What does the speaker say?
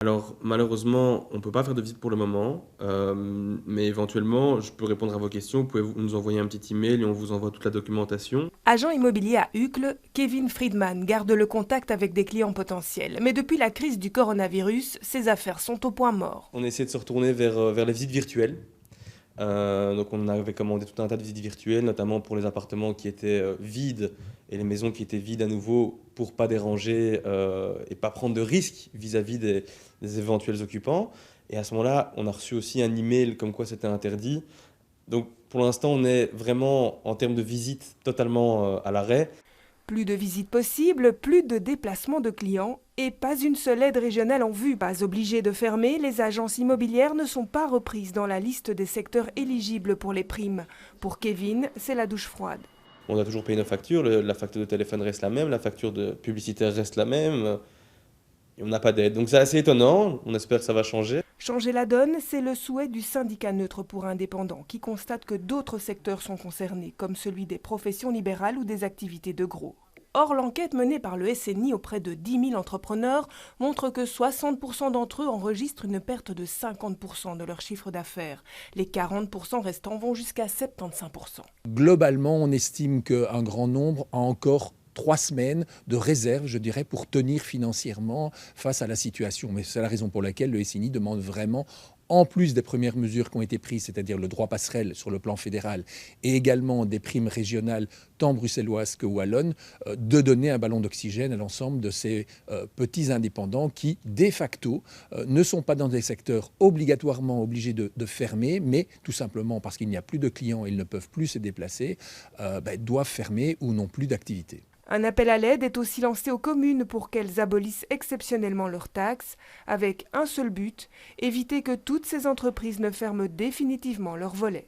Alors malheureusement, on ne peut pas faire de visite pour le moment, mais éventuellement, je peux répondre à vos questions. Vous pouvez nous envoyer un petit email et on vous envoie toute la documentation. Agent immobilier à Uccle, Kevin Friedman garde le contact avec des clients potentiels. Mais depuis la crise du coronavirus, ses affaires sont au point mort. On essaie de se retourner vers les visites virtuelles. Donc on avait commandé tout un tas de visites virtuelles, notamment pour les appartements qui étaient vides et les maisons qui étaient vides à nouveau pour pas déranger et pas prendre de risques vis-à-vis des éventuels occupants. Et à ce moment-là, on a reçu aussi un email comme quoi c'était interdit. Donc pour l'instant, on est vraiment en termes de visites totalement à l'arrêt. Plus de visites possibles, plus de déplacements de clients et pas une seule aide régionale en vue. Pas obligées de fermer, les agences immobilières ne sont pas reprises dans la liste des secteurs éligibles pour les primes. Pour Kevin, c'est la douche froide. On a toujours payé nos factures, la facture de téléphone reste la même, la facture de publicitaire reste la même, et on n'a pas d'aide. Donc c'est assez étonnant, on espère que ça va changer. Changer la donne, c'est le souhait du syndicat neutre pour indépendants qui constate que d'autres secteurs sont concernés, comme celui des professions libérales ou des activités de gros. Or, l'enquête menée par le SNI auprès de 10 000 entrepreneurs montre que 60% d'entre eux enregistrent une perte de 50% de leur chiffre d'affaires. Les 40% restants vont jusqu'à 75%. Globalement, on estime qu'un grand nombre a encore 3 semaines de réserve, je dirais, pour tenir financièrement face à la situation. Mais c'est la raison pour laquelle le SNI demande vraiment, en plus des premières mesures qui ont été prises, c'est-à-dire le droit passerelle sur le plan fédéral et également des primes régionales, tant bruxelloises que wallonnes, de donner un ballon d'oxygène à l'ensemble de ces petits indépendants qui, de facto, ne sont pas dans des secteurs obligatoirement obligés de fermer, mais tout simplement parce qu'il n'y a plus de clients, ils ne peuvent plus se déplacer, doivent fermer ou n'ont plus d'activité. Un appel à l'aide est aussi lancé aux communes pour qu'elles abolissent exceptionnellement leurs taxes, avec un seul but, éviter que toutes ces entreprises ne ferment définitivement leurs volets.